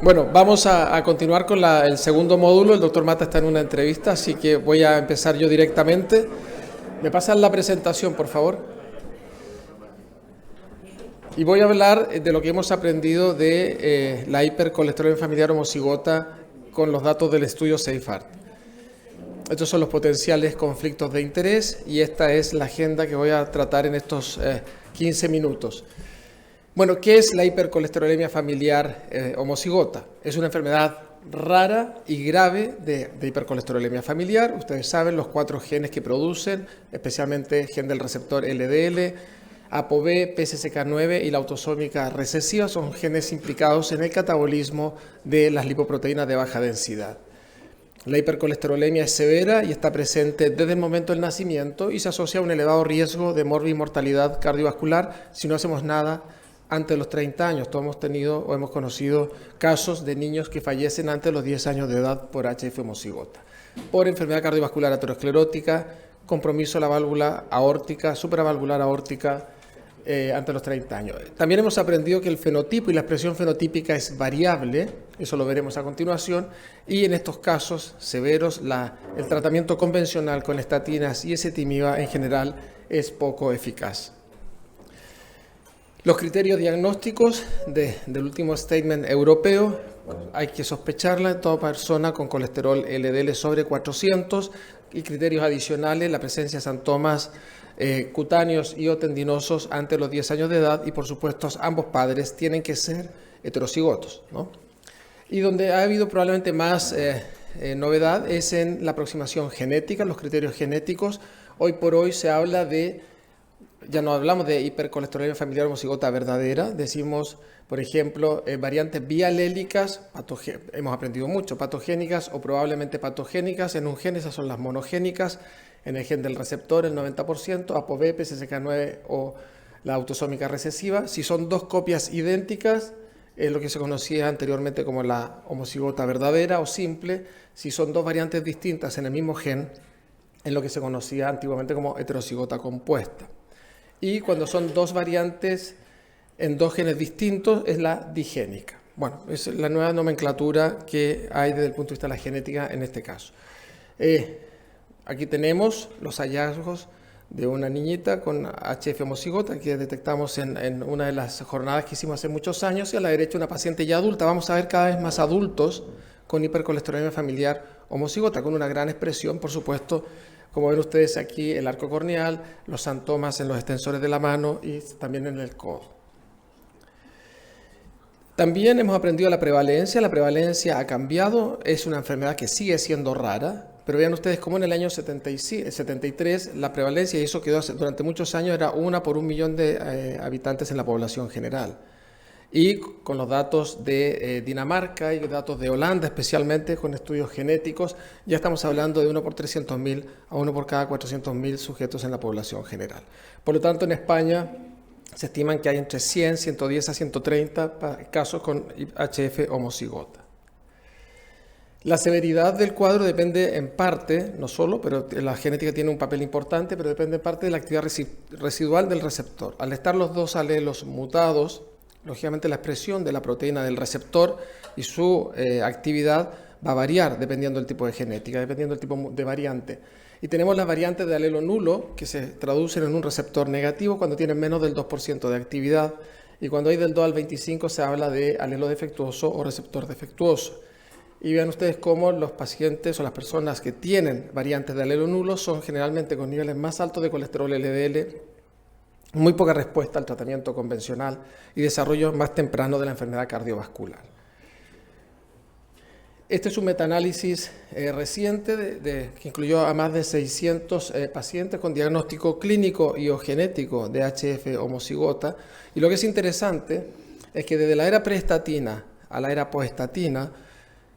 Bueno, vamos a continuar con el segundo módulo. El doctor Mata está en una entrevista, así que voy a empezar yo directamente. ¿Me pasan la presentación, por favor? Y voy a hablar de lo que hemos aprendido de la hipercolesterolemia familiar homocigota con los datos del estudio SAFEHEART. Estos son los potenciales conflictos de interés y esta es la agenda que voy a tratar en estos 15 minutos. Bueno, ¿qué es la hipercolesterolemia familiar homocigota? Es una enfermedad rara y grave de hipercolesterolemia familiar. Ustedes saben los 4 genes que producen, especialmente gen del receptor LDL, ApoB, PCSK9 y la autosómica recesiva, son genes implicados en el catabolismo de las lipoproteínas de baja densidad. La hipercolesterolemia es severa y está presente desde el momento del nacimiento y se asocia a un elevado riesgo de morbimortalidad cardiovascular si no hacemos nada antes de los 30 años. Todos hemos tenido o hemos conocido casos de niños que fallecen antes de los 10 años de edad por HF homocigota, por enfermedad cardiovascular aterosclerótica, compromiso de la válvula aórtica, supravalvular aórtica antes de los 30 años. También hemos aprendido que el fenotipo y la expresión fenotípica es variable, eso lo veremos a continuación, y en estos casos severos el tratamiento convencional con estatinas y ezetimiba en general es poco eficaz. Los criterios diagnósticos del último statement europeo: hay que sospecharla en toda persona con colesterol LDL sobre 400 y criterios adicionales, la presencia de santomas cutáneos y o tendinosos antes de los 10 años de edad y por supuesto ambos padres tienen que ser heterocigotos, ¿no? Y donde ha habido probablemente más novedad es en la aproximación genética, los criterios genéticos. Hoy por hoy se habla ya no hablamos de hipercolesterolemia familiar homocigota verdadera, decimos, por ejemplo, variantes bialélicas, hemos aprendido mucho, patogénicas o probablemente patogénicas en un gen, esas son las monogénicas, en el gen del receptor el 90%, ApoB, PCSK9 o la autosómica recesiva. Si son 2 copias idénticas, es lo que se conocía anteriormente como la homocigota verdadera o simple. Si son 2 variantes distintas en el mismo gen, es lo que se conocía antiguamente como heterocigota compuesta. Y cuando son 2 variantes en 2 genes distintos, es la digénica. Bueno, es la nueva nomenclatura que hay desde el punto de vista de la genética en este caso. Aquí tenemos los hallazgos de una niñita con HF homocigota que detectamos en una de las jornadas que hicimos hace muchos años, y a la derecha una paciente ya adulta. Vamos a ver cada vez más adultos con hipercolesterolemia familiar homocigota, con una gran expresión, por supuesto. Como ven ustedes aquí, el arco corneal, los santomas en los extensores de la mano y también en el codo. También hemos aprendido la prevalencia ha cambiado, es una enfermedad que sigue siendo rara, pero vean ustedes cómo en el año 73 la prevalencia, y eso quedó durante muchos años, era 1 por 1 millón de habitantes en la población general. Y con los datos de Dinamarca y datos de Holanda, especialmente con estudios genéticos, ya estamos hablando de 1 por 300.000 a 1 por cada 400.000 sujetos en la población general. Por lo tanto, en España se estiman que hay entre 100, 110 a 130 casos con HF homocigota. La severidad del cuadro depende en parte, no solo, pero la genética tiene un papel importante, pero depende en parte de la actividad residual del receptor. Al estar los 2 alelos mutados, lógicamente la expresión de la proteína del receptor y su actividad va a variar dependiendo del tipo de genética, dependiendo del tipo de variante. Y tenemos las variantes de alelo nulo que se traducen en un receptor negativo cuando tienen menos del 2% de actividad, y cuando hay del 2 al 25 se habla de alelo defectuoso o receptor defectuoso. Y vean ustedes cómo los pacientes o las personas que tienen variantes de alelo nulo son generalmente con niveles más altos de colesterol LDL, muy poca respuesta al tratamiento convencional y desarrollo más temprano de la enfermedad cardiovascular. Este es un metaanálisis reciente que incluyó a más de 600 pacientes con diagnóstico clínico y o genético de HF homocigota. Y lo que es interesante es que desde la era preestatina a la era postestatina,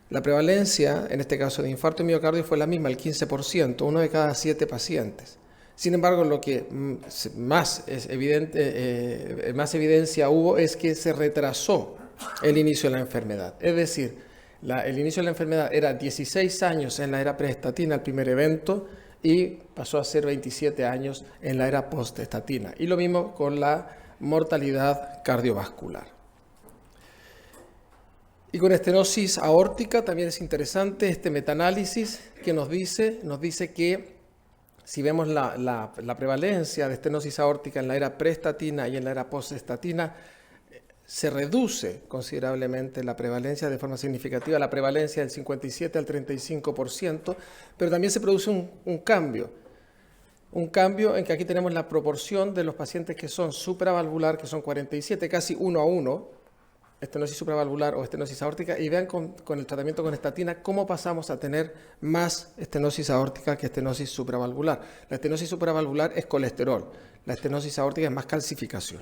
la prevalencia, en este caso de infarto de miocardio, fue la misma, el 15%, 1 de cada 7 pacientes. Sin embargo, lo que más evidencia hubo es que se retrasó el inicio de la enfermedad. Es decir, el inicio de la enfermedad era 16 años en la era preestatina, el primer evento, y pasó a ser 27 años en la era postestatina. Y lo mismo con la mortalidad cardiovascular. Y con estenosis aórtica también es interesante este metaanálisis que nos dice que si vemos la prevalencia de estenosis aórtica en la era preestatina y en la era postestatina, se reduce considerablemente la prevalencia de forma significativa, la prevalencia del 57 al 35%, pero también se produce un cambio en que aquí tenemos la proporción de los pacientes que son supravalvular, que son 47, casi 1 a 1, estenosis supravalvular o estenosis aórtica, y vean con el tratamiento con estatina cómo pasamos a tener más estenosis aórtica que estenosis supravalvular. La estenosis supravalvular es colesterol, la estenosis aórtica es más calcificación.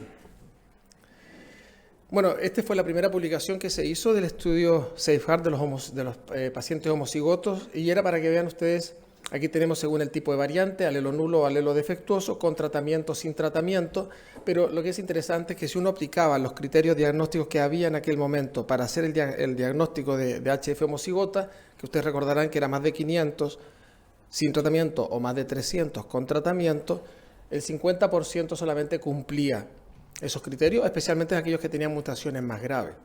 Bueno, esta fue la primera publicación que se hizo del estudio SafeHeart de los pacientes homocigotos, y era para que vean ustedes, aquí tenemos según el tipo de variante, alelo nulo o alelo defectuoso, con tratamiento, sin tratamiento, pero lo que es interesante es que si uno aplicaba los criterios diagnósticos que había en aquel momento para hacer el diagnóstico de HF homocigota, que ustedes recordarán que era más de 500 sin tratamiento o más de 300 con tratamiento, el 50% solamente cumplía esos criterios, especialmente aquellos que tenían mutaciones más graves.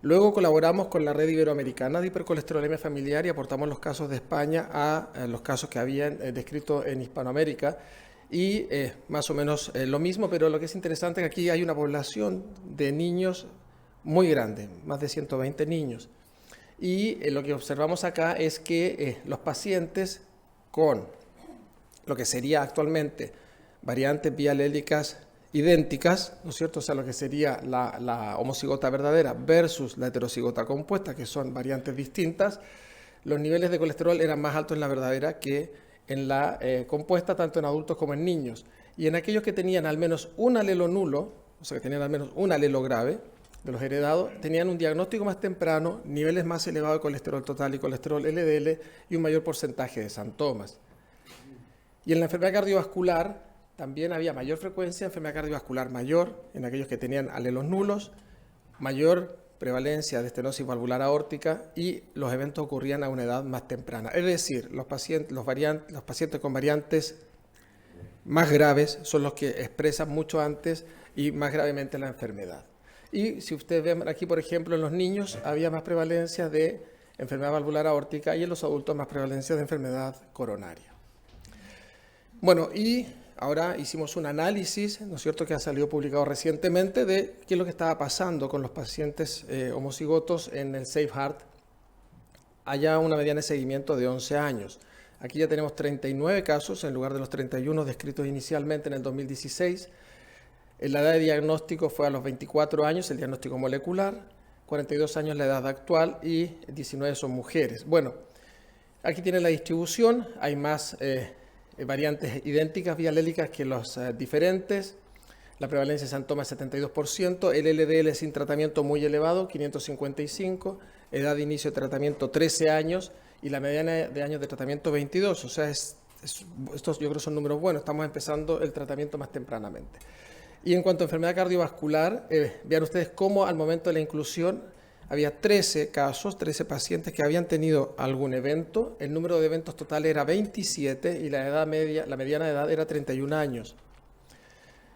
Luego colaboramos con la Red Iberoamericana de Hipercolesterolemia Familiar y aportamos los casos de España a los casos que habían descrito en Hispanoamérica, y más o menos lo mismo, pero lo que es interesante es que aquí hay una población de niños muy grande, más de 120 niños, y lo que observamos acá es que los pacientes con lo que sería actualmente variantes bialélicas idénticas, ¿no es cierto? O sea, lo que sería la homocigota verdadera versus la heterocigota compuesta, que son variantes distintas, los niveles de colesterol eran más altos en la verdadera que en la compuesta, tanto en adultos como en niños. Y en aquellos que tenían al menos un alelo nulo, o sea, que tenían al menos un alelo grave de los heredados, tenían un diagnóstico más temprano, niveles más elevados de colesterol total y colesterol LDL y un mayor porcentaje de santomas. Y en la enfermedad cardiovascular también había mayor frecuencia de enfermedad cardiovascular mayor en aquellos que tenían alelos nulos, mayor prevalencia de estenosis valvular aórtica, y los eventos ocurrían a una edad más temprana. Es decir, los pacientes con variantes más graves son los que expresan mucho antes y más gravemente la enfermedad. Y si ustedes ven aquí, por ejemplo, en los niños había más prevalencia de enfermedad valvular aórtica y en los adultos más prevalencia de enfermedad coronaria. Bueno, y ahora hicimos un análisis, ¿no es cierto?, que ha salido publicado recientemente de qué es lo que estaba pasando con los pacientes homocigotos en el SafeHeart. Allá una mediana de seguimiento de 11 años. Aquí ya tenemos 39 casos en lugar de los 31 descritos inicialmente en el 2016. La edad de diagnóstico fue a los 24 años, el diagnóstico molecular, 42 años la edad actual y 19 son mujeres. Bueno, aquí tienen la distribución, hay más variantes idénticas bialélicas que los diferentes. La prevalencia de santoma es 72%, el LDL sin tratamiento muy elevado, 555, edad de inicio de tratamiento 13 años y la mediana de años de tratamiento 22. O sea, estos yo creo son números buenos, estamos empezando el tratamiento más tempranamente. Y en cuanto a enfermedad cardiovascular, vean ustedes cómo al momento de la inclusión había 13 casos, 13 pacientes que habían tenido algún evento. El número de eventos total era 27 y la mediana edad era 31 años.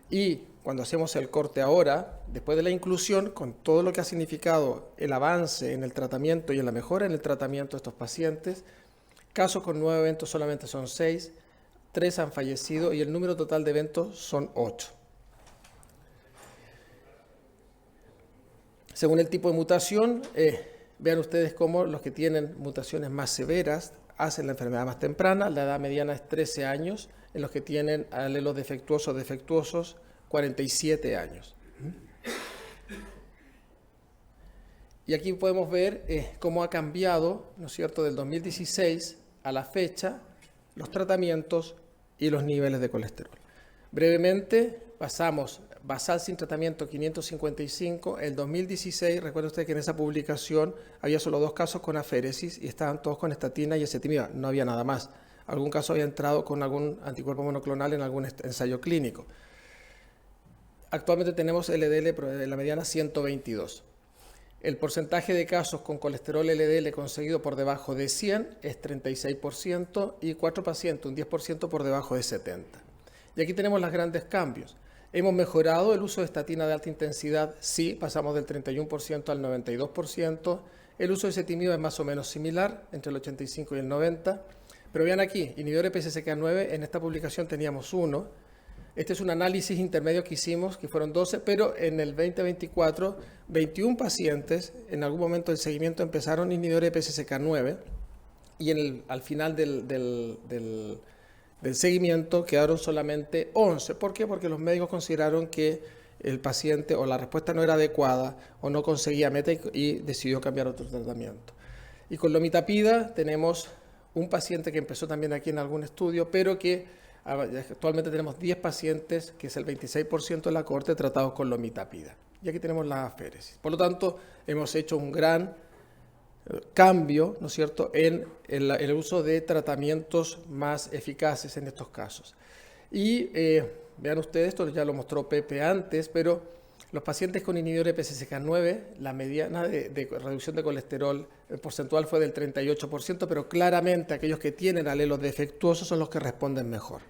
Y cuando hacemos el corte ahora, después de la inclusión, con todo lo que ha significado el avance en el tratamiento y en la mejora en el tratamiento de estos pacientes, casos con 9 eventos solamente son 6, 3 han fallecido y el número total de eventos son 8. Según el tipo de mutación, vean ustedes cómo los que tienen mutaciones más severas hacen la enfermedad más temprana. La edad mediana es 13 años, en los que tienen alelos defectuosos, 47 años. Y aquí podemos ver cómo ha cambiado, ¿no es cierto?, del 2016 a la fecha, los tratamientos y los niveles de colesterol. Brevemente, pasamos basal sin tratamiento 555, el 2016, recuerden ustedes que en esa publicación había solo 2 casos con aféresis y estaban todos con estatina y ezetimiba, no había nada más. Algún caso había entrado con algún anticuerpo monoclonal en algún ensayo clínico. Actualmente tenemos LDL de la mediana 122. El porcentaje de casos con colesterol LDL conseguido por debajo de 100 es 36% y 4 pacientes, un 10% por debajo de 70. Y aquí tenemos los grandes cambios. ¿Hemos mejorado el uso de estatina de alta intensidad? Sí, pasamos del 31% al 92%. El uso de ezetimiba es más o menos similar, entre el 85 y el 90%. Pero vean aquí, inhibidores PCSK9, en esta publicación teníamos uno. Este es un análisis intermedio que hicimos, que fueron 12, pero en el 2024, 21 pacientes en algún momento del seguimiento empezaron inhibidores de PCSK9 y al final del seguimiento quedaron solamente 11. ¿Por qué? Porque los médicos consideraron que el paciente o la respuesta no era adecuada o no conseguía meta y decidió cambiar otro tratamiento. Y con lomitapida tenemos un paciente que empezó también aquí en algún estudio, pero que actualmente tenemos 10 pacientes, que es el 26% de la cohorte, tratados con lomitapida. Y aquí tenemos la aféresis. Por lo tanto, hemos hecho un gran cambio, ¿no es cierto?, en el uso de tratamientos más eficaces en estos casos. Y vean ustedes, esto ya lo mostró Pepe antes, pero los pacientes con inhibidores de PCSK9, la mediana de reducción de colesterol porcentual fue del 38%, pero claramente aquellos que tienen alelos defectuosos son los que responden mejor.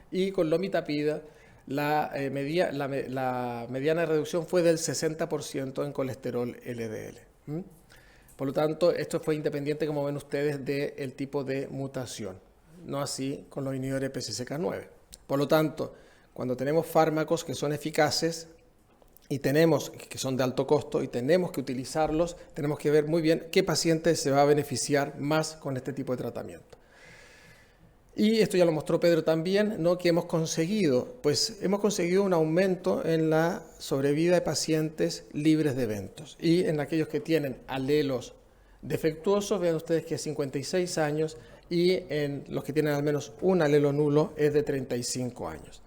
Y con lomitapida, la mediana de reducción fue del 60% en colesterol LDL. Por lo tanto, esto fue independiente, como ven ustedes, del tipo de mutación. No así con los inhibidores de PCSK9. Por lo tanto, cuando tenemos fármacos que son eficaces, y que son de alto costo y tenemos que utilizarlos, tenemos que ver muy bien qué paciente se va a beneficiar más con este tipo de tratamiento. Y esto ya lo mostró Pedro también, ¿no? Que hemos conseguido un aumento en la sobrevida de pacientes libres de eventos. Y en aquellos que tienen alelos defectuosos, vean ustedes que es 56 años y en los que tienen al menos un alelo nulo es de 35 años.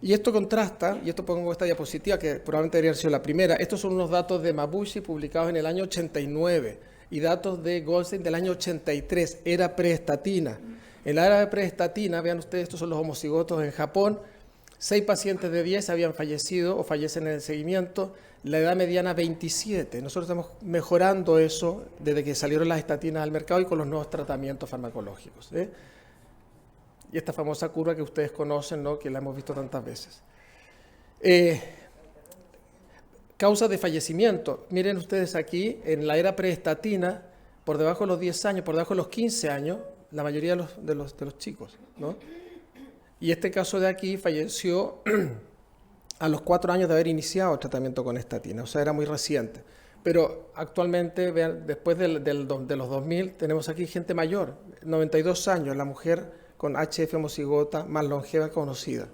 Y esto contrasta, y esto pongo esta diapositiva que probablemente debería haber sido la primera, estos son unos datos de Mabushi publicados en el año 89 y datos de Goldstein del año 83, era preestatina. En la era de preestatina, vean ustedes, estos son los homocigotos en Japón, 6 pacientes de 10 habían fallecido o fallecen en el seguimiento, la edad mediana 27. Nosotros estamos mejorando eso desde que salieron las estatinas al mercado y con los nuevos tratamientos farmacológicos. Y esta famosa curva que ustedes conocen, ¿no?, que la hemos visto tantas veces. Causas de fallecimiento. Miren ustedes aquí, en la era preestatina, por debajo de los 10 años, por debajo de los 15 años, la mayoría de los chicos, ¿no? Y este caso de aquí falleció a los 4 años de haber iniciado el tratamiento con estatina, o sea, era muy reciente. Pero actualmente, vean, después de los 2000, tenemos aquí gente mayor, 92 años, la mujer con HF homocigota más longeva conocida.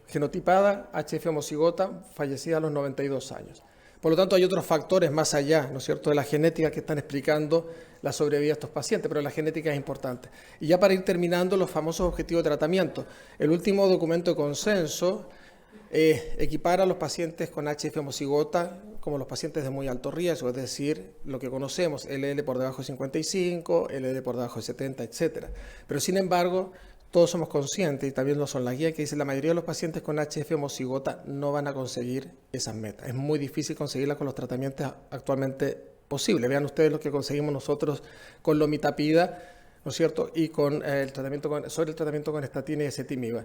Genotipada, HF homocigota, fallecida a los 92 años. Por lo tanto, hay otros factores más allá, ¿no es cierto?, de la genética que están explicando la sobrevida de estos pacientes, pero la genética es importante. Y ya para ir terminando, los famosos objetivos de tratamiento. El último documento de consenso equipara a los pacientes con HF homocigota como los pacientes de muy alto riesgo, es decir, lo que conocemos, LL por debajo de 55, LL por debajo de 70, etc. Pero sin embargo, todos somos conscientes, y también lo son las guías, que dicen la mayoría de los pacientes con HF homocigota no van a conseguir esas metas. Es muy difícil conseguirlas con los tratamientos actualmente posibles. Vean ustedes lo que conseguimos nosotros con lomitapida, ¿no es cierto?, y con el tratamiento con estatina y ezetimiba.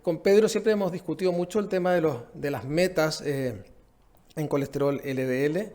Con Pedro siempre hemos discutido mucho el tema de las metas en colesterol LDL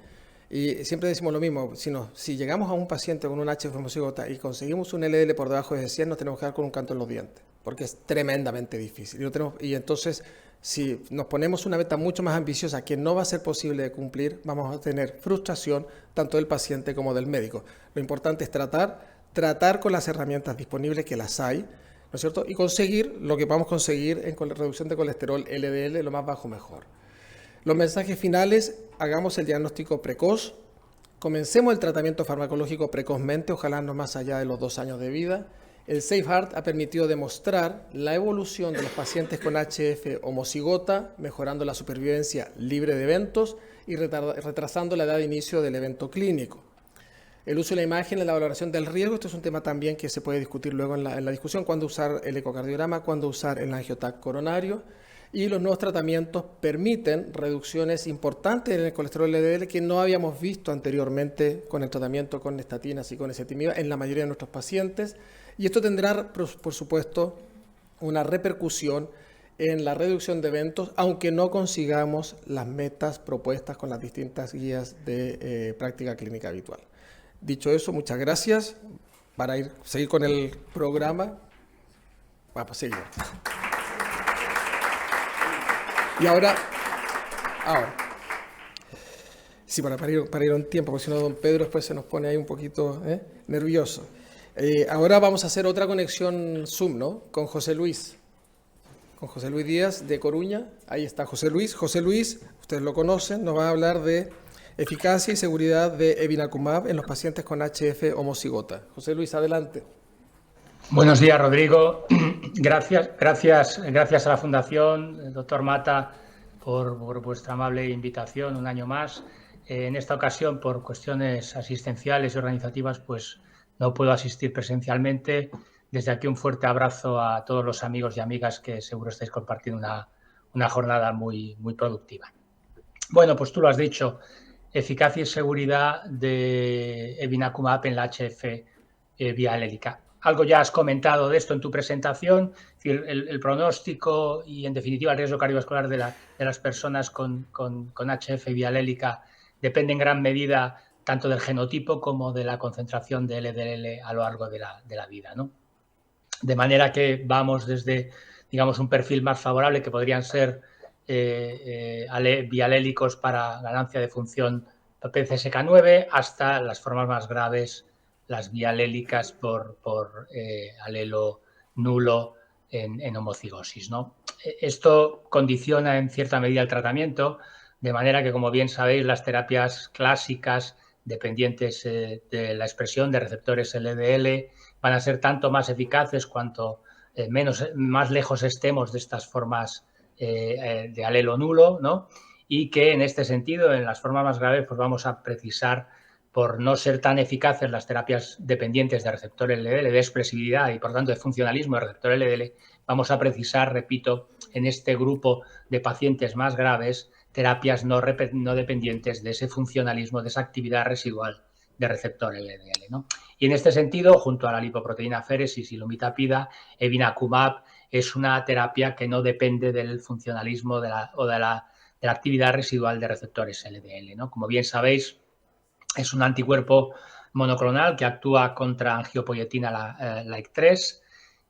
y siempre decimos lo mismo, si llegamos a un paciente con un HF homocigota y conseguimos un LDL por debajo de 100, nos tenemos que dar con un canto en los dientes, porque es tremendamente difícil. Y entonces, si nos ponemos una meta mucho más ambiciosa que no va a ser posible de cumplir, vamos a tener frustración tanto del paciente como del médico. Lo importante es tratar con las herramientas disponibles, que las hay, ¿no es cierto?, y conseguir lo que podamos conseguir en reducción de colesterol LDL, lo más bajo mejor. Los mensajes finales: hagamos el diagnóstico precoz, comencemos el tratamiento farmacológico precozmente, ojalá no más allá de los 2 años de vida. El SafeHeart ha permitido demostrar la evolución de los pacientes con HF homocigota, mejorando la supervivencia libre de eventos y retrasando la edad de inicio del evento clínico. El uso de la imagen en la valoración del riesgo, esto es un tema también que se puede discutir luego en la discusión, cuándo usar el ecocardiograma, cuándo usar el angioTAC coronario. Y los nuevos tratamientos permiten reducciones importantes en el colesterol LDL que no habíamos visto anteriormente con el tratamiento con estatinas y con ezetimiba en la mayoría de nuestros pacientes. Y esto tendrá, por supuesto, una repercusión en la reducción de eventos, aunque no consigamos las metas propuestas con las distintas guías de práctica clínica habitual. Dicho eso, muchas gracias. Para seguir con el programa, vamos, seguir. Y ahora, sí, para ir a un tiempo, porque si no, don Pedro después se nos pone ahí un poquito nervioso. Ahora vamos a hacer otra conexión Zoom, ¿no? Con José Luis Díaz de Coruña. Ahí está José Luis. José Luis, ustedes lo conocen, nos va a hablar de eficacia y seguridad de evinacumab en los pacientes con HF homocigota. José Luis, adelante. Buenos días, Rodrigo. Gracias a la Fundación, el doctor Mata, por vuestra amable invitación un año más. En esta ocasión, por cuestiones asistenciales y organizativas, pues no puedo asistir presencialmente. Desde aquí un fuerte abrazo a todos los amigos y amigas que seguro estáis compartiendo una jornada muy productiva. Bueno, pues tú lo has dicho, eficacia y seguridad de evinacumab en la HF vía alélica. Algo ya has comentado de esto en tu presentación, el pronóstico y, en definitiva, el riesgo cardiovascular de las personas con HF vía alélica depende en gran medida tanto del genotipo como de la concentración de LDL a lo largo de la vida, ¿no? De manera que vamos desde, digamos, un perfil más favorable, que podrían ser bialélicos para ganancia de función PCSK9, hasta las formas más graves, las bialélicas por alelo nulo en homocigosis, ¿no? Esto condiciona en cierta medida el tratamiento, de manera que, como bien sabéis, las terapias clásicas dependientes de la expresión de receptores LDL van a ser tanto más eficaces cuanto más lejos estemos de estas formas de alelo nulo, ¿no? Y que en este sentido, en las formas más graves, pues vamos a precisar, por no ser tan eficaces las terapias dependientes de receptor LDL, de expresividad y por tanto de funcionalismo de receptor LDL, vamos a precisar, repito, en este grupo de pacientes más graves, terapias no dependientes de ese funcionalismo, de esa actividad residual de receptor LDL, ¿no? Y en este sentido, junto a la lipoproteína féresis y lumitapida, evinacumab es una terapia que no depende del funcionalismo de la actividad residual de receptores LDL, ¿no? Como bien sabéis, es un anticuerpo monoclonal que actúa contra angiopoietina like 3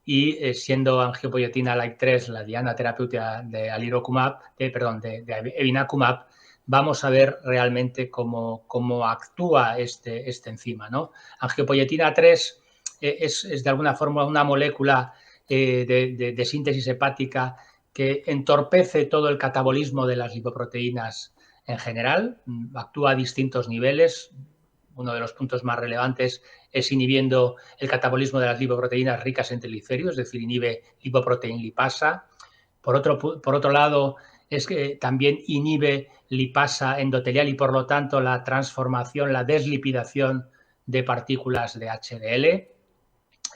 y siendo angiopoietina like 3 la diana terapéutica de de evinacumab, vamos a ver realmente cómo actúa este enzima, ¿no? Angiopoietina 3 es de alguna forma una molécula de síntesis hepática que entorpece todo el catabolismo de las lipoproteínas en general, actúa a distintos niveles. Uno de los puntos más relevantes es inhibiendo el catabolismo de las lipoproteínas ricas en triglicéridos, es decir, inhibe lipoproteína lipasa. Por otro lado, es que también inhibe lipasa endotelial y, por lo tanto, la transformación, la deslipidación de partículas de HDL.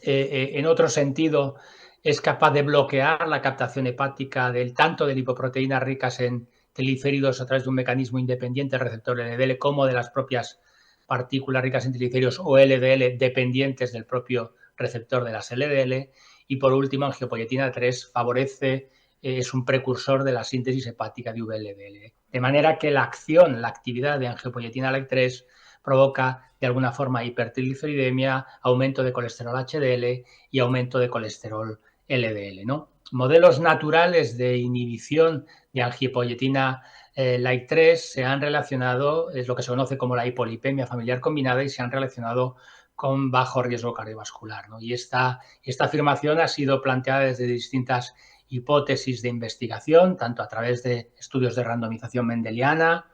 En otro sentido, es capaz de bloquear la captación hepática tanto de lipoproteínas ricas en triglicéridos a través de un mecanismo independiente del receptor LDL como de las propias partículas ricas en triglicéridos o LDL dependientes del propio receptor de las LDL. Y por último, angiopoietina 3 favorece, es un precursor de la síntesis hepática de VLDL. De manera que la actividad de angiopoietina like 3 provoca de alguna forma hipertrigliceridemia, aumento de colesterol HDL y aumento de colesterol LDL, ¿no? Modelos naturales de inhibición de angiopoietina like 3 se han relacionado, es lo que se conoce como la hipolipemia familiar combinada, y se han relacionado con bajo riesgo cardiovascular, ¿no? Y esta afirmación ha sido planteada desde distintas hipótesis de investigación, tanto a través de estudios de randomización mendeliana,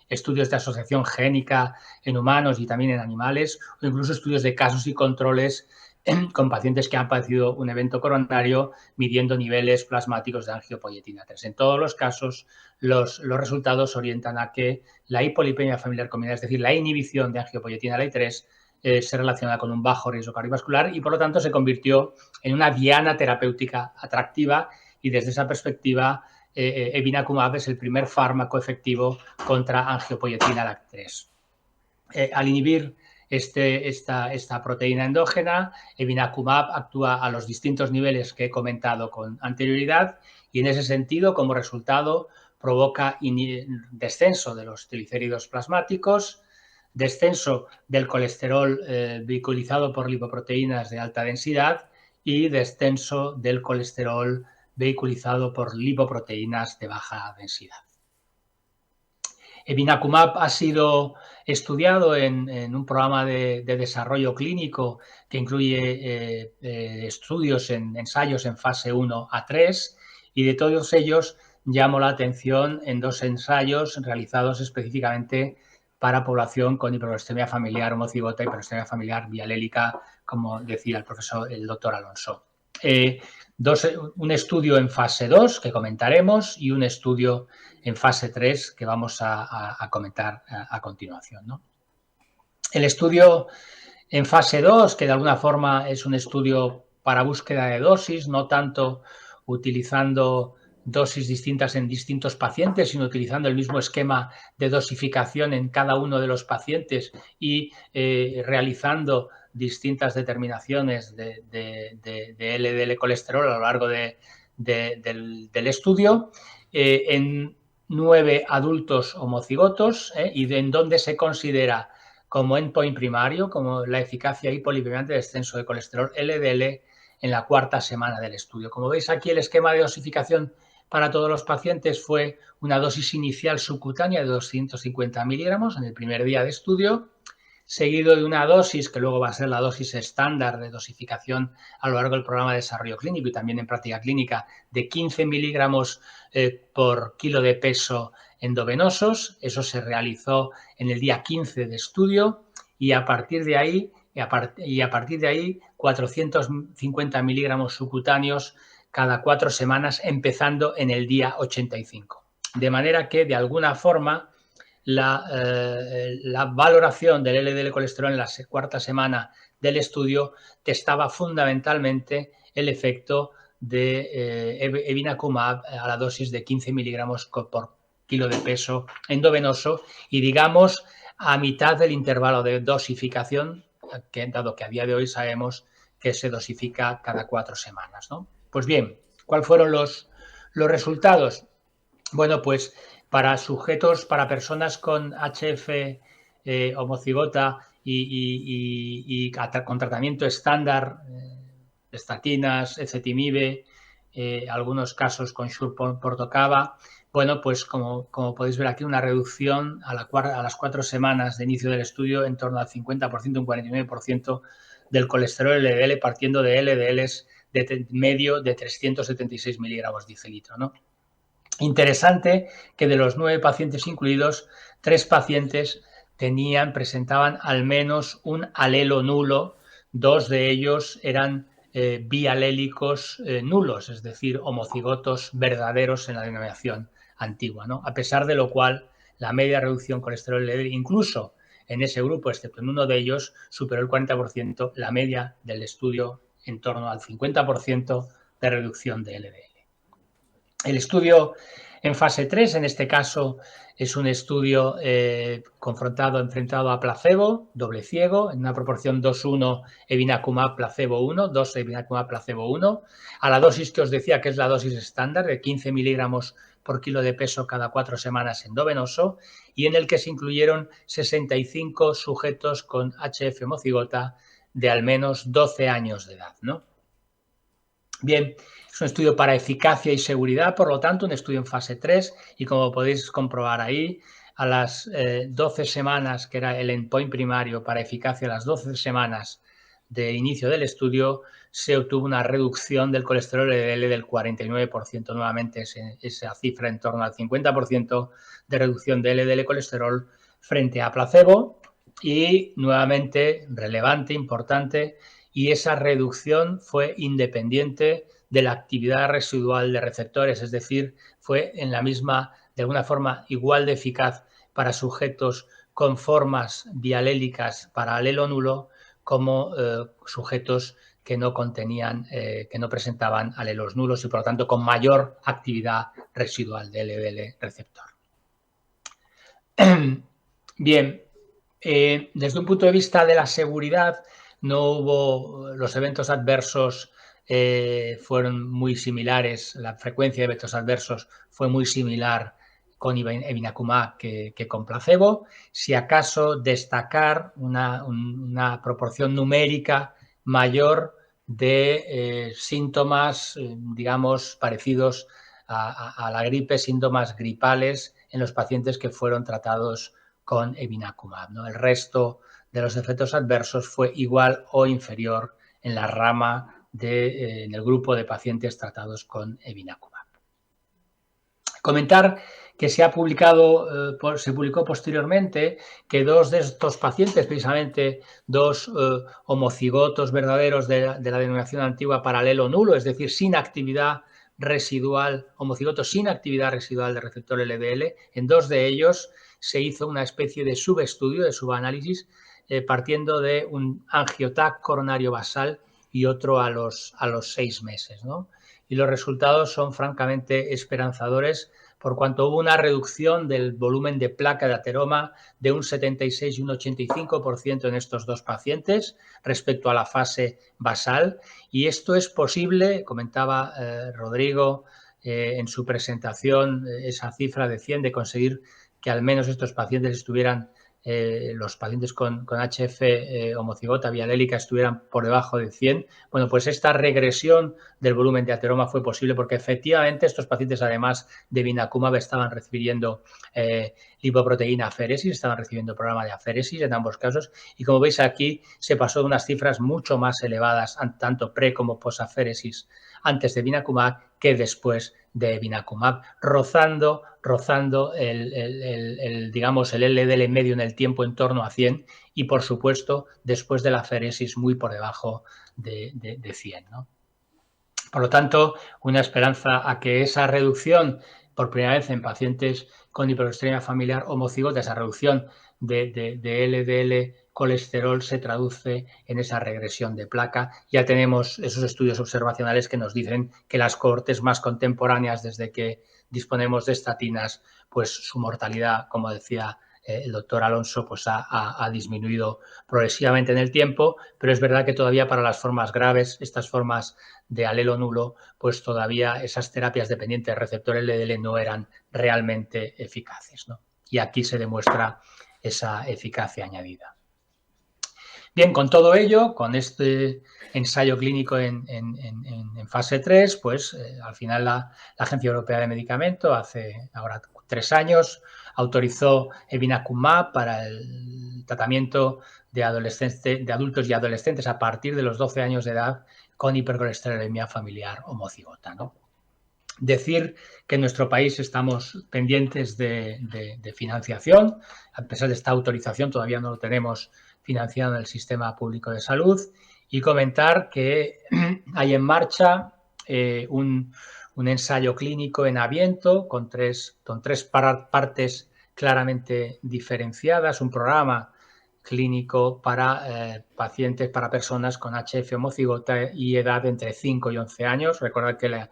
estudios de asociación génica en humanos y también en animales, o incluso estudios de casos y controles con pacientes que han padecido un evento coronario midiendo niveles plasmáticos de angiopoietina 3. En todos los casos, los resultados orientan a que la hipolipemia familiar combinada, es decir, la inhibición de angiopoietina like 3, se relaciona con un bajo riesgo cardiovascular y, por lo tanto, se convirtió en una diana terapéutica atractiva, y desde esa perspectiva evinacumab es el primer fármaco efectivo contra angiopoietina like 3. Al inhibir esta proteína endógena. Evinacumab actúa a los distintos niveles que he comentado con anterioridad y en ese sentido, como resultado, provoca descenso de los triglicéridos plasmáticos, descenso del colesterol vehiculizado por lipoproteínas de alta densidad y descenso del colesterol vehiculizado por lipoproteínas de baja densidad. Evinacumab ha sido estudiado en un programa de desarrollo clínico que incluye estudios en ensayos en fase 1 a 3 y de todos ellos llamo la atención en 2 ensayos realizados específicamente para población con hipercolesterolemia familiar homocigota y hipercolesterolemia familiar bialélica, como decía el doctor Alonso. Un estudio en fase 2 que comentaremos y un estudio en fase 3 que vamos a comentar a continuación, ¿no? El estudio en fase 2, que de alguna forma es un estudio para búsqueda de dosis, no tanto utilizando dosis distintas en distintos pacientes, sino utilizando el mismo esquema de dosificación en cada uno de los pacientes y realizando distintas determinaciones de LDL colesterol a lo largo del estudio en 9 adultos homocigotos y en donde se considera como endpoint primario, como la eficacia hipolipemiante de descenso de colesterol LDL en la 4ª semana del estudio. Como veis aquí, el esquema de dosificación para todos los pacientes fue una dosis inicial subcutánea de 250 miligramos en el primer día de estudio, seguido de una dosis que luego va a ser la dosis estándar de dosificación a lo largo del programa de desarrollo clínico y también en práctica clínica de 15 miligramos por kilo de peso endovenosos. Eso se realizó en el día 15 de estudio y a partir de ahí 450 miligramos subcutáneos cada 4 semanas, empezando en el día 85. De manera que, de alguna forma, la valoración del LDL colesterol en la 4ª semana del estudio testaba fundamentalmente el efecto de evinacumab a la dosis de 15 miligramos por kilo de peso endovenoso y, digamos, a mitad del intervalo de dosificación, dado que a día de hoy sabemos que se dosifica cada 4 semanas, ¿no? Pues bien, ¿cuáles fueron los resultados? Bueno, pues para personas con HF homocigota y con tratamiento estándar, estatinas, ezetimibe, algunos casos con shurportocaba, bueno, pues como podéis ver aquí, una reducción a las 4 semanas de inicio del estudio en torno al 50%, un 49% del colesterol LDL, partiendo de LDLs de medio de 376 miligramos dicilitro, ¿no? Interesante que de los 9 pacientes incluidos, 3 pacientes presentaban al menos un alelo nulo, 2 de ellos eran bialélicos nulos, es decir, homocigotos verdaderos en la denominación antigua, ¿no? A pesar de lo cual, la media reducción colesterol LDL, incluso en ese grupo, excepto en uno de ellos, superó el 40%, la media del estudio en torno al 50% de reducción de LDL. El estudio en fase 3, en este caso, es un estudio enfrentado a placebo, doble ciego, en una proporción 2:1 evinacumab placebo 1, 2 evinacumab placebo 1, a la dosis que os decía que es la dosis estándar de 15 miligramos por kilo de peso cada 4 semanas endovenoso y en el que se incluyeron 65 sujetos con HF homocigota de al menos 12 años de edad, ¿no? Bien, es un estudio para eficacia y seguridad, por lo tanto, un estudio en fase 3 y como podéis comprobar ahí, a las 12 semanas, que era el endpoint primario para eficacia, a las 12 semanas de inicio del estudio, se obtuvo una reducción del colesterol LDL del 49%, nuevamente esa cifra en torno al 50% de reducción de LDL colesterol frente a placebo y nuevamente relevante, importante, y esa reducción fue independiente de la actividad residual de receptores, es decir, fue en la misma, de alguna forma, igual de eficaz para sujetos con formas bialélicas para alelo nulo como sujetos que no presentaban alelos nulos y, por lo tanto, con mayor actividad residual de LDL receptor. Bien, Desde un punto de vista de la seguridad, no hubo los eventos adversos fueron muy similares, la frecuencia de eventos adversos fue muy similar con evinacumab que con placebo. Si acaso destacar una proporción numérica mayor de síntomas, digamos, parecidos a la gripe, síntomas gripales en los pacientes que fueron tratados con evinacumab, ¿no? El resto de los efectos adversos fue igual o inferior en la rama en el grupo de pacientes tratados con evinacumab. Comentar que se publicó posteriormente que dos de estos pacientes, precisamente dos homocigotos verdaderos de la denominación antigua paralelo nulo, es decir, sin actividad residual, homocigotos sin actividad residual de receptor LDL, en dos de ellos se hizo una especie de subestudio, de subanálisis, partiendo de un angiotac coronario basal y otro a los 6 meses, ¿no? Y los resultados son francamente esperanzadores por cuanto hubo una reducción del volumen de placa de ateroma de un 76 y un 85% en estos dos pacientes respecto a la fase basal. Y esto es posible, comentaba Rodrigo en su presentación, esa cifra de 100, de conseguir que al menos estos pacientes estuvieran, los pacientes con HF homocigota bialélica estuvieran por debajo de 100. Bueno, pues esta regresión del volumen de ateroma fue posible porque efectivamente estos pacientes, además de evinacumab, estaban recibiendo lipoproteína aféresis, estaban recibiendo programa de aféresis en ambos casos, y como veis aquí se pasó de unas cifras mucho más elevadas, tanto pre como posaféresis, antes de evinacumab que después de evinacumab, rozando digamos, el LDL medio en el tiempo en torno a 100 y, por supuesto, después de la aféresis muy por debajo de 100, ¿no? Por lo tanto, una esperanza a que esa reducción, por primera vez en pacientes con hipercolesterolemia familiar homocigota, esa reducción de LDL colesterol se traduce en esa regresión de placa. Ya tenemos esos estudios observacionales que nos dicen que las cohortes más contemporáneas, desde que disponemos de estatinas, pues su mortalidad, como decía el doctor Alonso, pues ha disminuido progresivamente en el tiempo, pero es verdad que todavía para las formas graves, estas formas de alelo nulo, pues todavía esas terapias dependientes de receptor LDL no eran realmente eficaces, ¿no? Y aquí se demuestra esa eficacia añadida. Bien, con todo ello, con este ensayo clínico en fase 3, pues al final la Agencia Europea de Medicamento, hace ahora 3 años, autorizó evinacumab para el tratamiento de adultos y adolescentes a partir de los 12 años de edad con hipercolesterolemia familiar homocigota, ¿no? Decir que en nuestro país estamos pendientes de financiación, a pesar de esta autorización todavía no lo tenemos financiado en el sistema público de salud, y comentar que hay en marcha un ensayo clínico en Aviento con tres partes claramente diferenciadas, un programa clínico para pacientes, para personas con HF homocigota y edad entre 5 y 11 años. Recordad que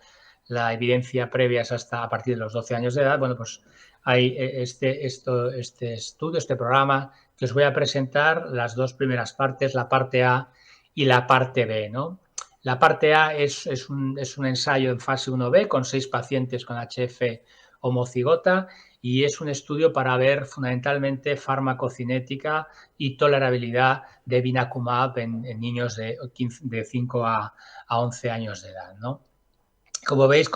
la evidencia previa es hasta a partir de los 12 años de edad. Bueno, pues hay este estudio, este programa, que os voy a presentar las dos primeras partes, la parte A y la parte B, ¿no? La parte A es un ensayo en fase 1B con 6 pacientes con HF homocigota y es un estudio para ver fundamentalmente farmacocinética y tolerabilidad de evinacumab en niños de 5 a 11 años de edad, ¿no? Como veis,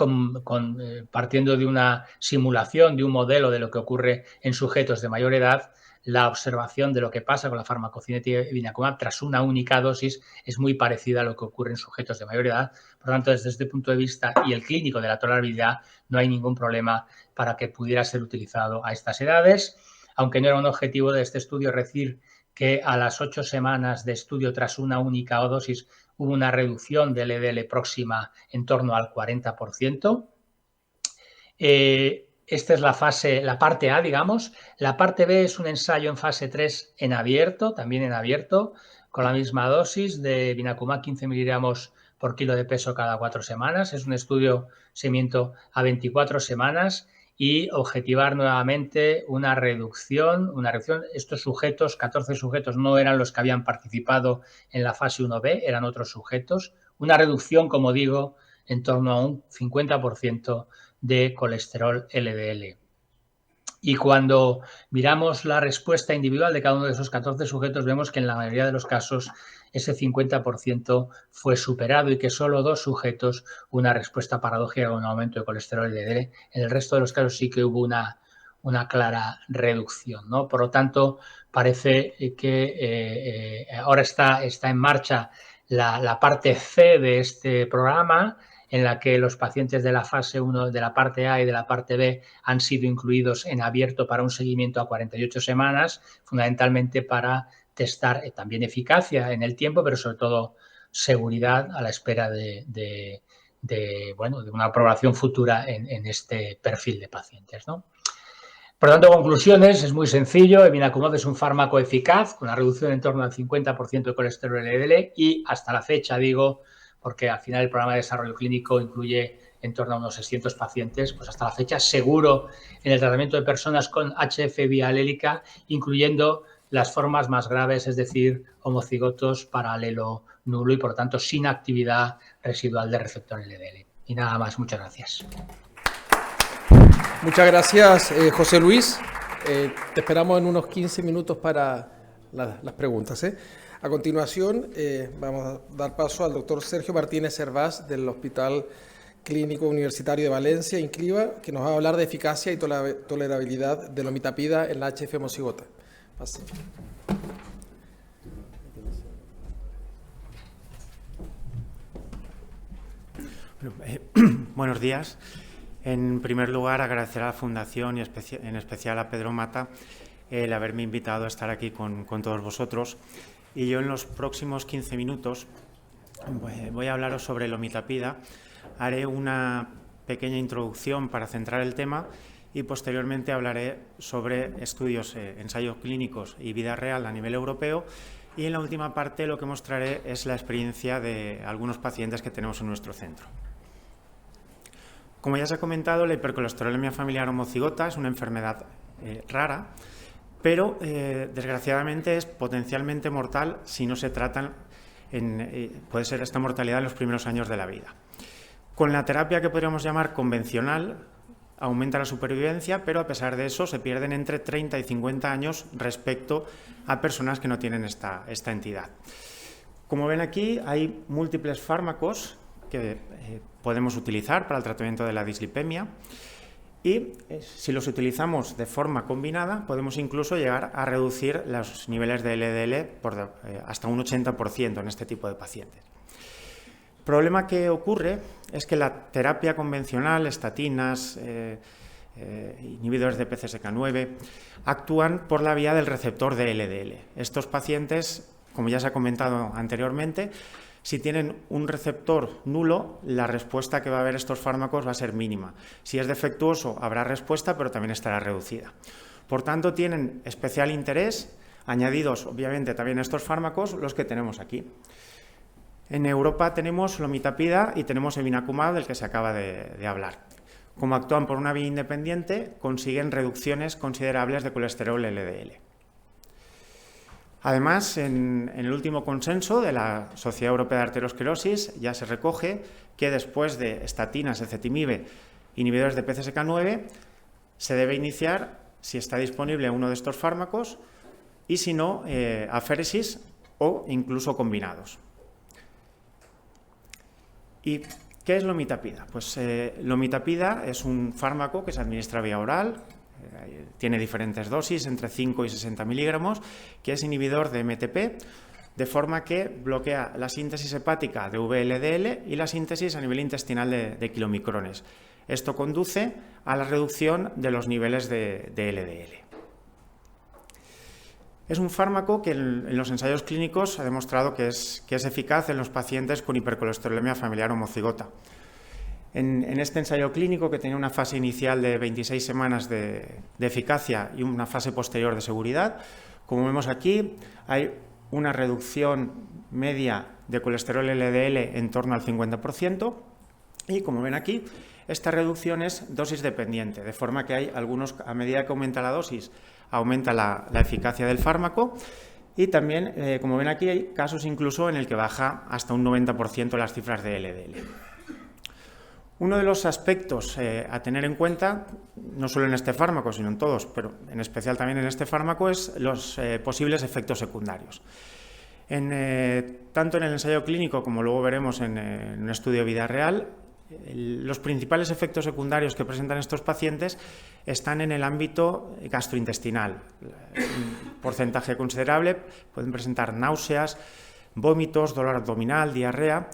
partiendo de una simulación, de un modelo de lo que ocurre en sujetos de mayor edad, la observación de lo que pasa con la farmacocinética de evinacumab tras una única dosis es muy parecida a lo que ocurre en sujetos de mayor edad. Por lo tanto, desde este punto de vista y el clínico de la tolerabilidad, no hay ningún problema para que pudiera ser utilizado a estas edades, aunque no era un objetivo de este estudio decir que a las 8 semanas de estudio tras una única dosis hubo una reducción del LDL próxima en torno al 40%. Esta es la parte A, digamos. La parte B es un ensayo en fase 3 en abierto, también en abierto, con la misma dosis de evinacumab, 15 miligramos por kilo de peso cada 4 semanas. Es un estudio seguimiento a 24 semanas y objetivar nuevamente una reducción. Estos sujetos, 14 sujetos, no eran los que habían participado en la fase 1B, eran otros sujetos. Una reducción, como digo, en torno a un 50% de colesterol LDL. Y cuando miramos la respuesta individual de cada uno de esos 14 sujetos, vemos que en la mayoría de los casos ese 50% fue superado y que solo 2 sujetos hubo una respuesta paradójica con un aumento de colesterol LDL. En el resto de los casos sí que hubo una clara reducción, ¿no? Por lo tanto, parece que ahora está en marcha la parte C de este programa, en la que los pacientes de la fase 1, de la parte A y de la parte B han sido incluidos en abierto para un seguimiento a 48 semanas, fundamentalmente para testar también eficacia en el tiempo, pero sobre todo seguridad a la espera de una aprobación futura en este perfil de pacientes, ¿no? Por lo tanto, conclusiones, es muy sencillo. Evinacumab es un fármaco eficaz con una reducción en torno al 50% de colesterol LDL y hasta la fecha, digo, porque al final el programa de desarrollo clínico incluye en torno a unos 600 pacientes, pues hasta la fecha seguro en el tratamiento de personas con HF vía alélica, incluyendo las formas más graves, es decir, homocigotos para alelo nulo y por lo tanto sin actividad residual de receptor LDL. Y nada más, muchas gracias. Muchas gracias, José Luis. Te esperamos en unos 15 minutos para las preguntas. A continuación, vamos a dar paso al doctor Sergio Martínez Hervás del Hospital Clínico Universitario de Valencia, INCLIVA, que nos va a hablar de eficacia y tolerabilidad de lomitapida en la HF homocigota. Pase. Buenos días. En primer lugar, agradecer a la Fundación y en especial a Pedro Mata el haberme invitado a estar aquí con todos vosotros. Y yo en los próximos 15 minutos voy a hablaros sobre lomitapida. Haré una pequeña introducción para centrar el tema y posteriormente hablaré sobre estudios, ensayos clínicos y vida real a nivel europeo. Y en la última parte lo que mostraré es la experiencia de algunos pacientes que tenemos en nuestro centro. Como ya se ha comentado, la hipercolesterolemia familiar homocigota es una enfermedad rara, pero desgraciadamente es potencialmente mortal si no se tratan, puede ser esta mortalidad en los primeros años de la vida. Con la terapia que podríamos llamar convencional, aumenta la supervivencia, pero a pesar de eso se pierden entre 30 y 50 años respecto a personas que no tienen esta entidad. Como ven aquí, hay múltiples fármacos que podemos utilizar para el tratamiento de la dislipemia y si los utilizamos de forma combinada podemos incluso llegar a reducir los niveles de LDL hasta un 80% en este tipo de pacientes. El problema que ocurre es que la terapia convencional, estatinas, inhibidores de PCSK9, actúan por la vía del receptor de LDL. Estos pacientes, como ya se ha comentado anteriormente, si tienen un receptor nulo, la respuesta que va a haber estos fármacos va a ser mínima. Si es defectuoso, habrá respuesta, pero también estará reducida. Por tanto, tienen especial interés, añadidos obviamente también estos fármacos, los que tenemos aquí. En Europa tenemos lomitapida y tenemos evinacumab, del que se acaba de hablar. Como actúan por una vía independiente, consiguen reducciones considerables de colesterol LDL. Además, en el último consenso de la Sociedad Europea de Arteriosclerosis ya se recoge que después de estatinas, ezetimibe, inhibidores de PCSK9, se debe iniciar, si está disponible uno de estos fármacos, y si no, aféresis o incluso combinados. ¿Y qué es lomitapida? Pues lomitapida es un fármaco que se administra vía oral, tiene diferentes dosis, entre 5 y 60 miligramos, que es inhibidor de MTP, de forma que bloquea la síntesis hepática de VLDL y la síntesis a nivel intestinal de kilomicrones. Esto conduce a la reducción de los niveles de LDL. Es un fármaco que en los ensayos clínicos ha demostrado que es eficaz en los pacientes con hipercolesterolemia familiar homocigota. En este ensayo clínico, que tenía una fase inicial de 26 semanas de eficacia y una fase posterior de seguridad, como vemos aquí, hay una reducción media de colesterol LDL en torno al 50% y, como ven aquí, esta reducción es dosis dependiente, de forma que hay algunos, a medida que aumenta la dosis, aumenta la eficacia del fármaco, y también, como ven aquí, hay casos incluso en el que baja hasta un 90% las cifras de LDL. Uno de los aspectos a tener en cuenta, no solo en este fármaco, sino en todos, pero en especial también en este fármaco, es los posibles efectos secundarios. Tanto en el ensayo clínico como luego veremos en un estudio de vida real, los principales efectos secundarios que presentan estos pacientes están en el ámbito gastrointestinal. Un porcentaje considerable, pueden presentar náuseas, vómitos, dolor abdominal, diarrea.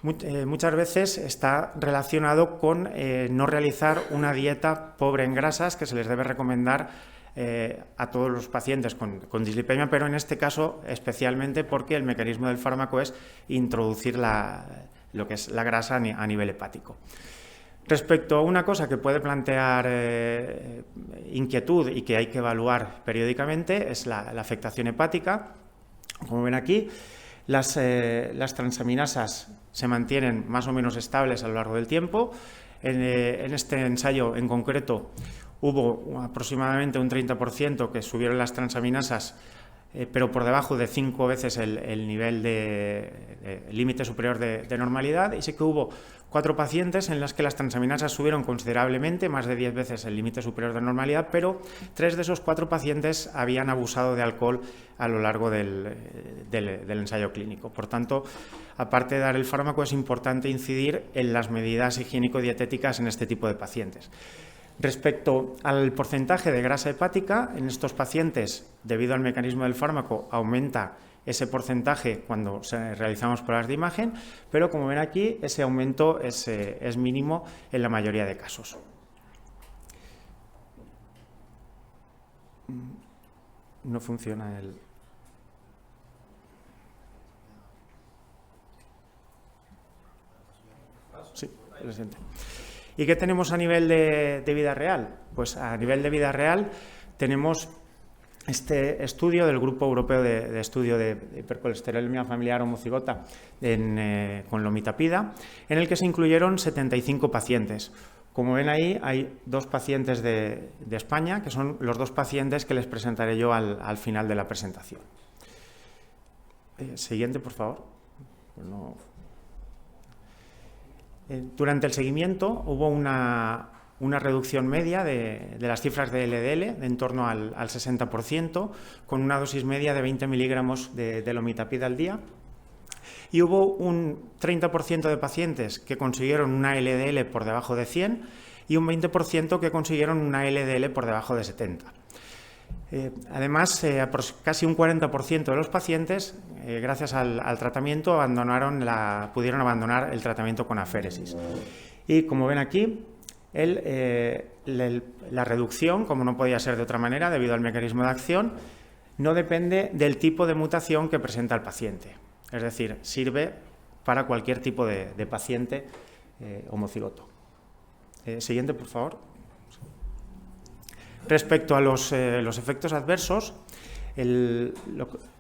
Muchas veces está relacionado con no realizar una dieta pobre en grasas, que se les debe recomendar a todos los pacientes con dislipemia, pero en este caso especialmente porque el mecanismo del fármaco es introducir lo que es la grasa a nivel hepático. Respecto a una cosa que puede plantear inquietud y que hay que evaluar periódicamente es la afectación hepática. Como ven aquí, las transaminasas se mantienen más o menos estables a lo largo del tiempo. En este ensayo en concreto hubo aproximadamente un 30% que subieron las transaminasas, pero por debajo de 5 veces el nivel de límite superior de normalidad, y sí que hubo 4 pacientes en las que las transaminasas subieron considerablemente, más de 10 veces el límite superior de normalidad, pero 3 de esos 4 pacientes habían abusado de alcohol a lo largo del ensayo clínico. Por tanto, aparte de dar el fármaco, es importante incidir en las medidas higiénico-dietéticas en este tipo de pacientes. Respecto al porcentaje de grasa hepática, en estos pacientes, debido al mecanismo del fármaco, aumenta ese porcentaje cuando realizamos pruebas de imagen, pero como ven aquí, ese aumento es mínimo en la mayoría de casos. No funciona el... Sí, lo siento. ¿Y qué tenemos a nivel de vida real? Pues a nivel de vida real tenemos este estudio del Grupo Europeo de Estudio de Hipercolesterolemia Familiar Homocigota con lomitapida, en el que se incluyeron 75 pacientes. Como ven ahí, hay 2 pacientes de España, que son los 2 pacientes que les presentaré yo al final de la presentación. Siguiente, por favor. No. Durante el seguimiento hubo una reducción media de las cifras de LDL de en torno al 60%, con una dosis media de 20 miligramos de lomitapida al día. Y hubo un 30% de pacientes que consiguieron una LDL por debajo de 100 y un 20% que consiguieron una LDL por debajo de 70. Además, casi un 40% de los pacientes, gracias al tratamiento, pudieron abandonar el tratamiento con aféresis. Y como ven aquí, la reducción, como no podía ser de otra manera, debido al mecanismo de acción, no depende del tipo de mutación que presenta el paciente. Es decir, sirve para cualquier tipo de paciente homocigoto. Siguiente, por favor. Respecto a los efectos adversos,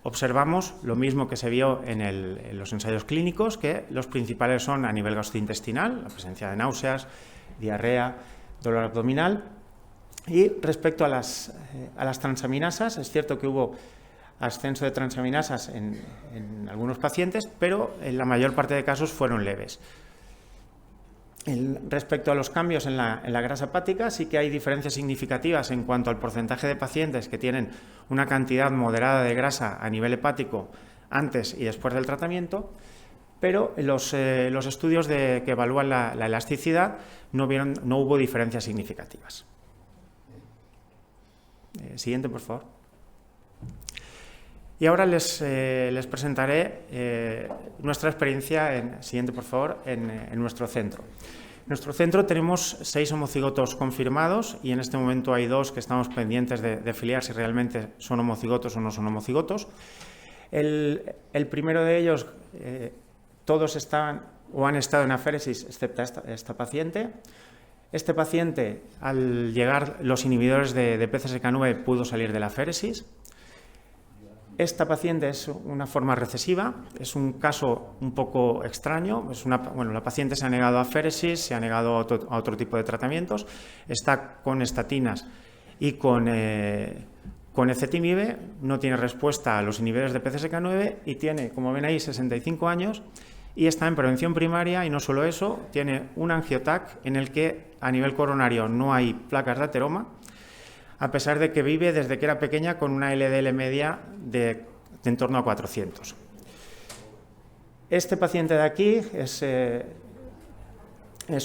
observamos lo mismo que se vio en los ensayos clínicos, que los principales son a nivel gastrointestinal, la presencia de náuseas, diarrea, dolor abdominal. Y respecto a las transaminasas, es cierto que hubo ascenso de transaminasas en algunos pacientes, pero en la mayor parte de casos fueron leves. Respecto a los cambios en la grasa hepática, sí que hay diferencias significativas en cuanto al porcentaje de pacientes que tienen una cantidad moderada de grasa a nivel hepático antes y después del tratamiento, pero los estudios que evalúan la elasticidad no hubo diferencias significativas. Siguiente, por favor. Y ahora les presentaré nuestra experiencia, siguiente por favor, en nuestro centro. En nuestro centro tenemos 6 homocigotos confirmados y en este momento hay 2 que estamos pendientes de filiar si realmente son homocigotos o no son homocigotos. El primero de ellos, todos están o han estado en aféresis excepto esta paciente. Este paciente, al llegar los inhibidores de PCSK9, pudo salir de la aféresis. Esta paciente es una forma recesiva, es un caso un poco extraño. La paciente se ha negado a aféresis, se ha negado a otro tipo de tratamientos, está con estatinas y con ezetimibe, no tiene respuesta a los inhibidores de PCSK9 y tiene, como ven ahí, 65 años y está en prevención primaria, y no solo eso, tiene un angiotac en el que a nivel coronario no hay placas de ateroma, a pesar de que vive desde que era pequeña con una LDL media de en torno a 400. Este paciente de aquí es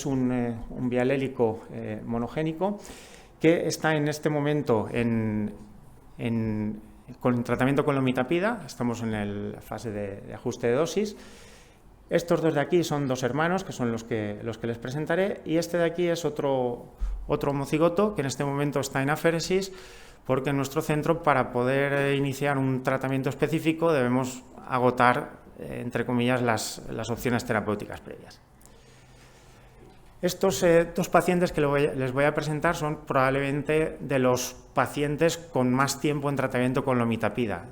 un bialélico monogénico que está en este momento con tratamiento con lomipatida. Estamos en la fase de ajuste de dosis. Estos dos de aquí son dos hermanos, que son los que les presentaré, y este de aquí es otro homocigoto que en este momento está en aféresis, porque en nuestro centro, para poder iniciar un tratamiento específico, debemos agotar, entre comillas, las opciones terapéuticas previas. Estos dos pacientes que les voy a presentar son probablemente de los pacientes con más tiempo en tratamiento con lomipatida.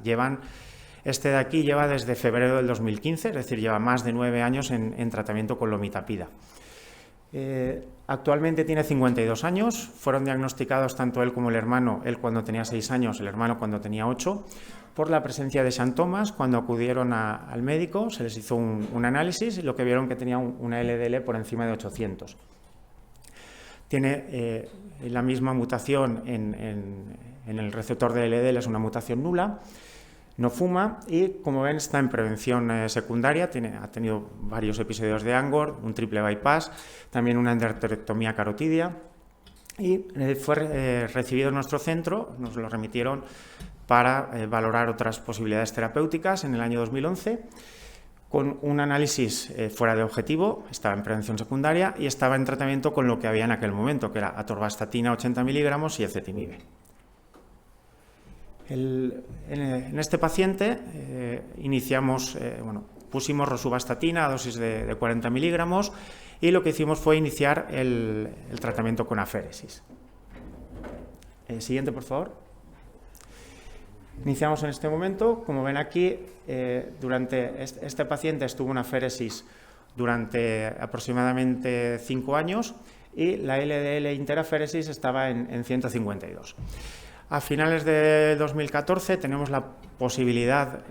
Este de aquí lleva desde febrero del 2015, es decir, lleva más de 9 años en tratamiento con lomipatida. Actualmente tiene 52 años, fueron diagnosticados tanto él como el hermano, él cuando tenía 6 años, el hermano cuando tenía 8, por la presencia de xantomas. Cuando acudieron al médico se les hizo un análisis y lo que vieron que tenía una LDL por encima de 800. Tiene la misma mutación en el receptor de LDL, es una mutación nula. No fuma y, como ven, está en prevención secundaria. Ha tenido varios episodios de Angor, un triple bypass, también una endarterectomía carotidia, y fue recibido en nuestro centro. Nos lo remitieron para valorar otras posibilidades terapéuticas en el año 2011, con un análisis fuera de objetivo. Estaba en prevención secundaria y estaba en tratamiento con lo que había en aquel momento, que era atorvastatina 80 miligramos y ezetimibe. En este paciente pusimos rosuvastatina a dosis de 40 miligramos y lo que hicimos fue iniciar el tratamiento con aféresis. Siguiente, por favor. Iniciamos en este momento. Como ven aquí, este paciente estuvo en aféresis durante aproximadamente 5 años y la LDL interaféresis estaba en 152. A finales de 2014 tenemos la posibilidad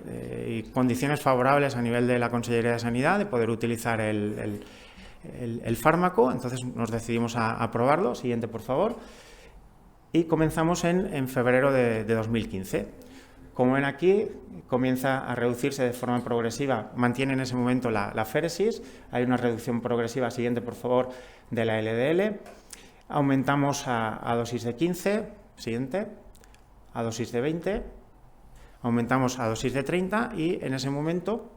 y condiciones favorables a nivel de la Consellería de Sanidad de poder utilizar el fármaco, entonces nos decidimos a probarlo. Siguiente, por favor. Y comenzamos en febrero de 2015. Como ven aquí, comienza a reducirse de forma progresiva, mantiene en ese momento la aféresis, hay una reducción progresiva, siguiente, por favor, de la LDL. Aumentamos a dosis de 15, siguiente, a dosis de 20, aumentamos a dosis de 30 y en ese momento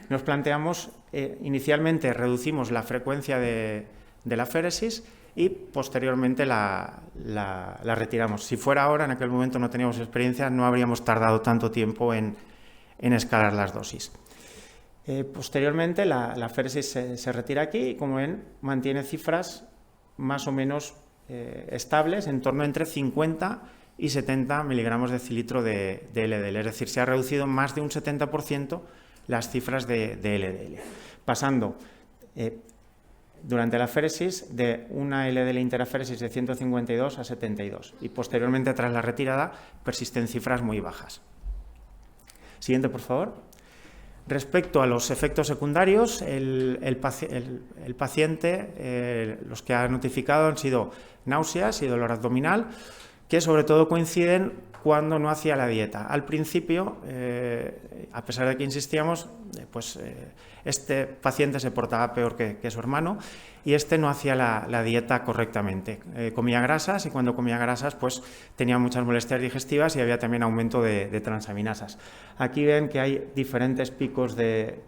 nos planteamos, inicialmente reducimos la frecuencia de la aféresis y posteriormente la retiramos. Si fuera ahora, en aquel momento no teníamos experiencia, no habríamos tardado tanto tiempo en escalar las dosis. Posteriormente la aféresis se retira aquí y, como ven, mantiene cifras más o menos estables, en torno entre 50 y 70 miligramos de decilitro de LDL, es decir, se ha reducido más de un 70% las cifras de LDL, pasando durante la aféresis de una LDL interaféresis de 152 a 72 y posteriormente, tras la retirada, persisten cifras muy bajas. Siguiente, por favor. Respecto a los efectos secundarios, el paciente, los que ha notificado han sido náuseas y dolor abdominal, que sobre todo coinciden cuando no hacía la dieta. Al principio, a pesar de que insistíamos, este paciente se portaba peor que su hermano y este no hacía la dieta correctamente. Comía grasas y cuando comía grasas pues tenía muchas molestias digestivas y había también aumento de transaminasas. Aquí ven que hay diferentes picos de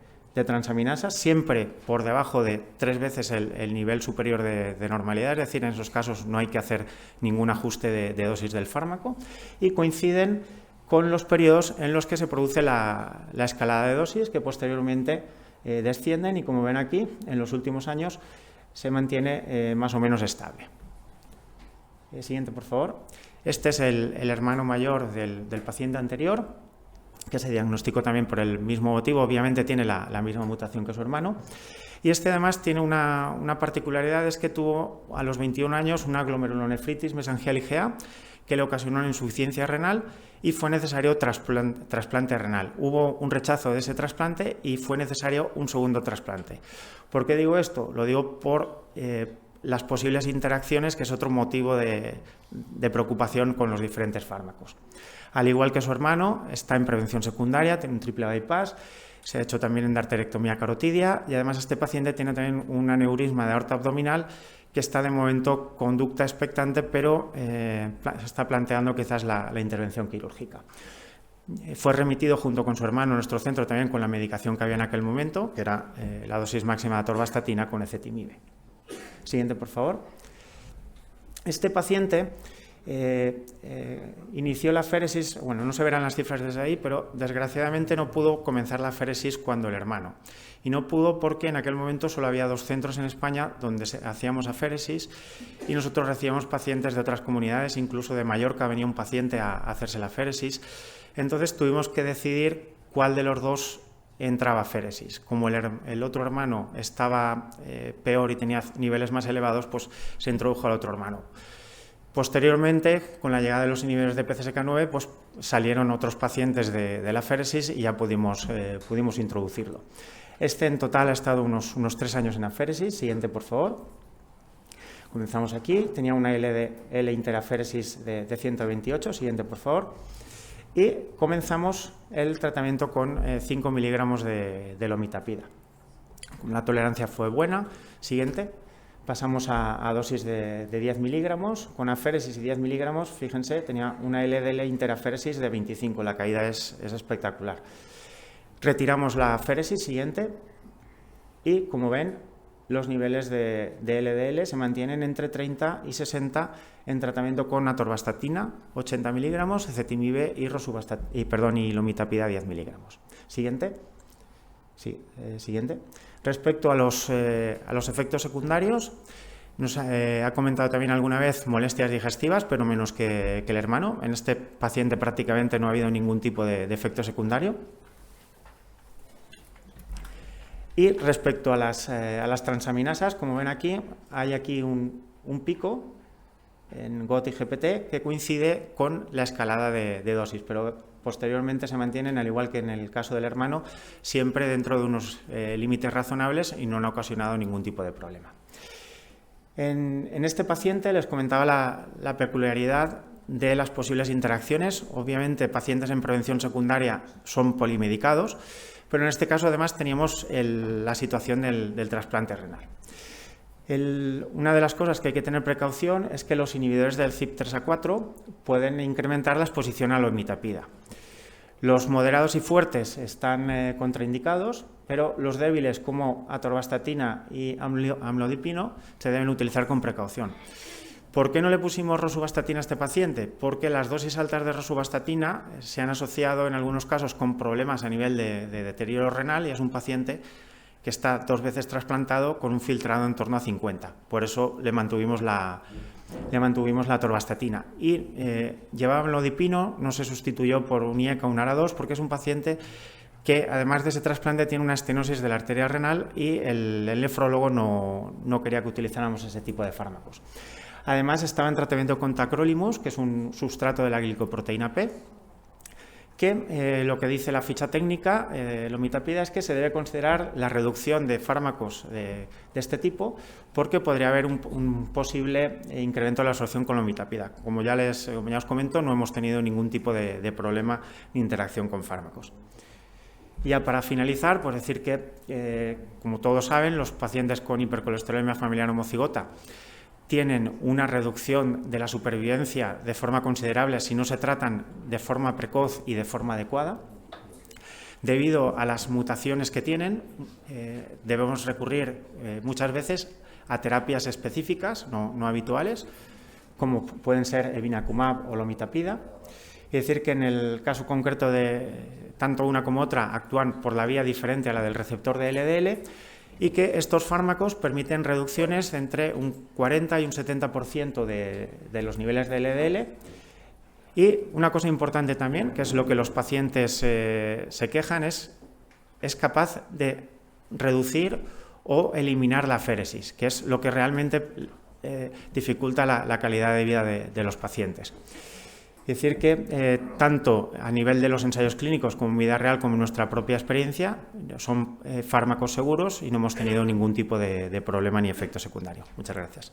transaminasas, siempre por debajo de 3 veces el nivel superior de normalidad, es decir, en esos casos no hay que hacer ningún ajuste de dosis del fármaco, y coinciden con los periodos en los que se produce la escalada de dosis, que posteriormente descienden y, como ven aquí, en los últimos años se mantiene más o menos estable. Siguiente, por favor. Este es el hermano mayor del paciente anterior, que se diagnosticó también por el mismo motivo, obviamente tiene la misma mutación que su hermano. Y este además tiene una particularidad, es que tuvo a los 21 años una glomerulonefritis mesangial IgA que le ocasionó una insuficiencia renal y fue necesario trasplante renal. Hubo un rechazo de ese trasplante y fue necesario un segundo trasplante. ¿Por qué digo esto? Lo digo por las posibles interacciones, que es otro motivo de preocupación con los diferentes fármacos. Al igual que su hermano, está en prevención secundaria, tiene un triple bypass, se ha hecho también endarterectomía carotidia y además este paciente tiene también un aneurisma de aorta abdominal que está de momento conducta expectante, pero se está planteando quizás la intervención quirúrgica. Fue remitido junto con su hermano a nuestro centro también con la medicación que había en aquel momento, que era la dosis máxima de atorvastatina con ezetimibe. Siguiente, por favor. Este paciente inició la aféresis, bueno, no se verán las cifras desde ahí, pero desgraciadamente no pudo comenzar la aféresis cuando el hermano. Y no pudo porque en aquel momento solo había 2 centros en España donde hacíamos aféresis y nosotros recibíamos pacientes de otras comunidades, incluso de Mallorca venía un paciente a hacerse la aféresis. Entonces tuvimos que decidir cuál de los dos entraba a aféresis. Como el otro hermano estaba peor y tenía niveles más elevados, pues se introdujo al otro hermano. Posteriormente, con la llegada de los inhibidores de PCSK9, pues salieron otros pacientes de la aféresis y ya pudimos introducirlo. Este en total ha estado unos 3 años en aféresis. Siguiente, por favor. Comenzamos aquí. Tenía una LDL interaféresis de 128. Siguiente, por favor. Y comenzamos el tratamiento con 5 miligramos de lomitapida. La tolerancia fue buena. Siguiente. Pasamos a dosis de 10 miligramos. Con aféresis y 10 miligramos, fíjense, tenía una LDL interaféresis de 25. La caída es espectacular. Retiramos la aféresis, siguiente, y como ven, los niveles de LDL se mantienen entre 30 y 60 en tratamiento con atorvastatina, 80 miligramos, ezetimibe y lomitapida, 10 miligramos. Siguiente. Sí, siguiente. Respecto a los efectos secundarios, nos ha comentado también alguna vez molestias digestivas, pero menos que el hermano. En este paciente prácticamente no ha habido ningún tipo de efecto secundario. Y respecto a las transaminasas, como ven aquí, hay aquí un pico en GOT y GPT que coincide con la escalada de dosis, pero posteriormente se mantienen, al igual que en el caso del hermano, siempre dentro de unos límites razonables y no han ocasionado ningún tipo de problema. En este paciente les comentaba la peculiaridad de las posibles interacciones. Obviamente, pacientes en prevención secundaria son polimedicados, pero en este caso además teníamos la situación del trasplante renal. Una de las cosas que hay que tener precaución es que los inhibidores del CYP3A4 pueden incrementar la exposición a lomitapida. Los moderados y fuertes están contraindicados, pero los débiles como atorvastatina y amlodipino se deben utilizar con precaución. ¿Por qué no le pusimos rosuvastatina a este paciente? Porque las dosis altas de rosuvastatina se han asociado en algunos casos con problemas a nivel de deterioro renal y es un paciente que está 2 veces trasplantado con un filtrado en torno a 50. Por eso le mantuvimos la atorvastatina. Y llevaba amlodipino, no se sustituyó por un IECA o un ARA2 porque es un paciente que además de ese trasplante tiene una estenosis de la arteria renal y el nefrólogo no quería que utilizáramos ese tipo de fármacos. Además estaba en tratamiento con tacrolimus, que es un sustrato de la glicoproteína P, que lo que dice la ficha técnica, lomitapida, es que se debe considerar la reducción de fármacos de este tipo porque podría haber un posible incremento de la absorción con lomitapida. Como ya os comento, no hemos tenido ningún tipo de problema ni interacción con fármacos. Ya para finalizar, pues decir que, como todos saben, los pacientes con hipercolesterolemia familiar homocigota tienen una reducción de la supervivencia de forma considerable si no se tratan de forma precoz y de forma adecuada. Debido a las mutaciones que tienen, debemos recurrir muchas veces a terapias específicas, no habituales, como pueden ser evinacumab o lomitapida. Es decir, que en el caso concreto de tanto una como otra actúan por la vía diferente a la del receptor de LDL, y que estos fármacos permiten reducciones entre un 40 y un 70% de los niveles de LDL Y una cosa importante también, que es lo que los pacientes se quejan, es capaz de reducir o eliminar la aféresis, que es lo que realmente dificulta la calidad de vida de los pacientes. Es decir que tanto a nivel de los ensayos clínicos como en vida real como en nuestra propia experiencia son fármacos seguros y no hemos tenido ningún tipo de problema ni efecto secundario. Muchas gracias.